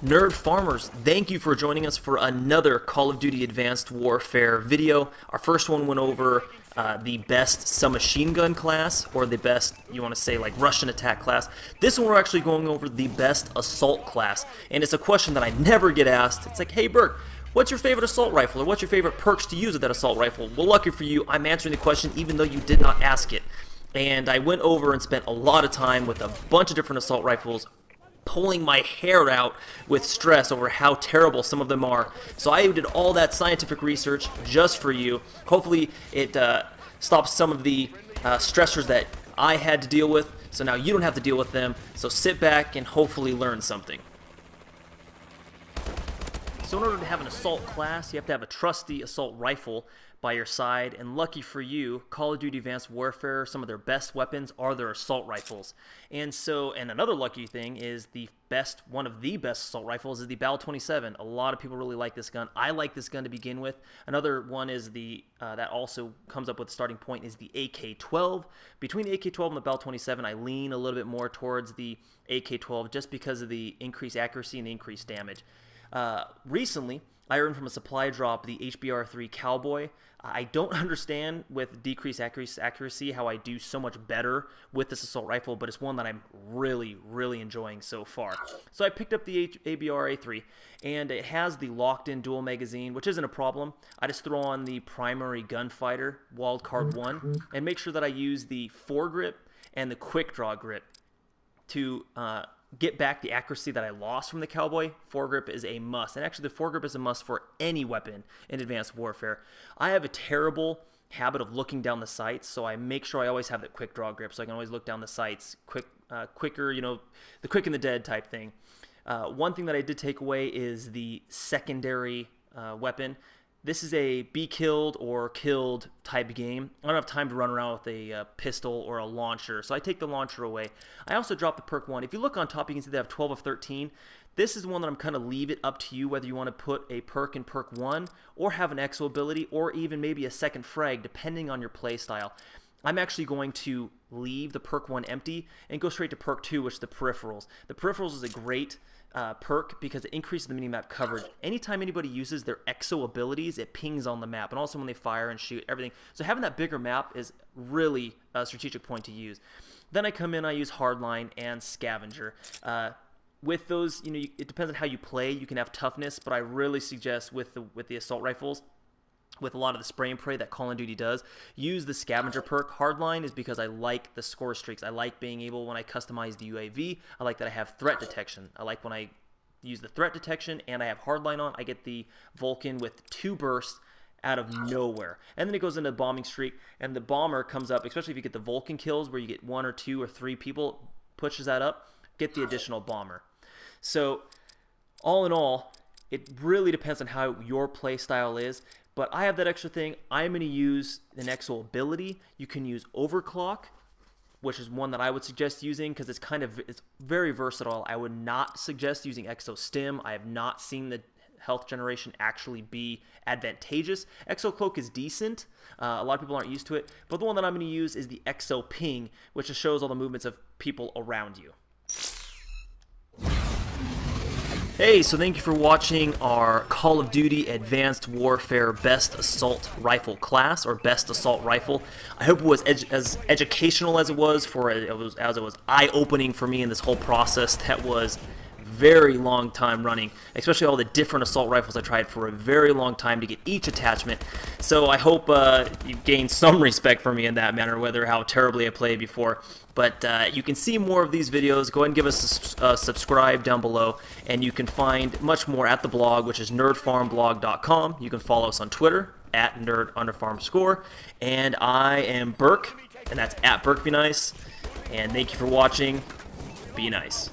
Nerd Farmers, thank you for joining us for another Call of Duty Advanced Warfare video. Our first one went over the best submachine gun class, or the best, you want to say, like Russian attack class. This one we're actually going over the best assault class, and it's a question that I never get asked. It's like, hey Burke, what's your favorite assault rifle, or what's your favorite perks to use with that assault rifle? Well, lucky for you, I'm answering the question even though you did not ask it. And I went over and spent a lot of time with a bunch of different assault rifles, pulling my hair out with stress over how terrible some of them are. So I did all that scientific research just for you. Hopefully it stops some of the stressors that I had to deal with, so now you don't have to deal with them. So sit back and hopefully learn something. So in order to have an assault class, you have to have a trusty assault rifle by your side, and lucky for you, Call of Duty Advanced Warfare, some of their best weapons are their assault rifles. And another lucky thing is one of the best assault rifles is the Battle 27. A lot of people really like this gun. I like this gun to begin with. Another one is that also comes up with the starting point is the AK-12. Between the AK-12 and the Battle 27, I lean a little bit more towards the AK-12 just because of the increased accuracy and the increased damage. Recently, I earned from a supply drop the HBRa3 Cowboy. I don't understand with decreased accuracy how I do so much better with this assault rifle, but it's one that I'm really, really enjoying so far. So I picked up the HBRa3, and it has the locked-in dual magazine, which isn't a problem. I just throw on the primary gunfighter, wildcard 1, and make sure that I use the foregrip and the quick draw grip to get back the accuracy that I lost from the Cowboy. Foregrip is a must, and actually the foregrip is a must for any weapon in Advanced Warfare. I have a terrible habit of looking down the sights, so I make sure I always have that quick draw grip so I can always look down the sights quicker, you know, the quick and the dead type thing. One thing that I did take away is the secondary weapon. This is a be killed or killed type game. I don't have time to run around with a pistol or a launcher, so I take the launcher away. I also dropped the perk 1. If you look on top, you can see they have 12 of 13. This is one that I'm kind of leave it up to you whether you want to put a perk in perk 1 or have an exo ability or even maybe a second frag depending on your play style. I'm actually going to leave the perk 1 empty and go straight to perk 2, which is the peripherals. The peripherals is a great perk because it increases the minimap coverage. Anytime anybody uses their exo abilities, it pings on the map, and also when they fire and shoot, everything. So having that bigger map is really a strategic point to use. Then I come in, I use hardline and scavenger. With those, you know, it depends on how you play. You can have toughness, but I really suggest with the assault rifles, with a lot of the spray and pray that Call of Duty does, use the scavenger perk. Hardline is because I like the score streaks. I like being able, when I customize the UAV, I like that I have threat detection. I like when I use the threat detection and I have hardline on, I get the Vulcan with 2 bursts out of nowhere. And then it goes into bombing streak, and the bomber comes up, especially if you get the Vulcan kills where you get 1 or 2 or 3 people, pushes that up, get the additional bomber. So all in all, it really depends on how your play style is. But I have that extra thing. I'm going to use an exo ability. You can use overclock, which is one that I would suggest using because it's very versatile. I would not suggest using exo stim. I have not seen the health generation actually be advantageous. Exo cloak is decent. A lot of people aren't used to it. But the one that I'm going to use is the exo ping, which just shows all the movements of people around you. Hey, so thank you for watching our Call of Duty Advanced Warfare Best Assault Rifle class, or Best Assault Rifle. I hope it was as educational as it was, as it was eye-opening for me in this whole process that was very long time running, especially all the different assault rifles I tried for a very long time to get each attachment. So I hope you've gained some respect for me in that manner, whether how terribly I played before. But you can see more of these videos. Go ahead and give us a subscribe down below, and you can find much more at the blog, which is nerdfarmblog.com. You can follow us on Twitter at nerd_farmscore, and I am Burke, and that's at BurkeBeNice. And thank you for watching. Be nice.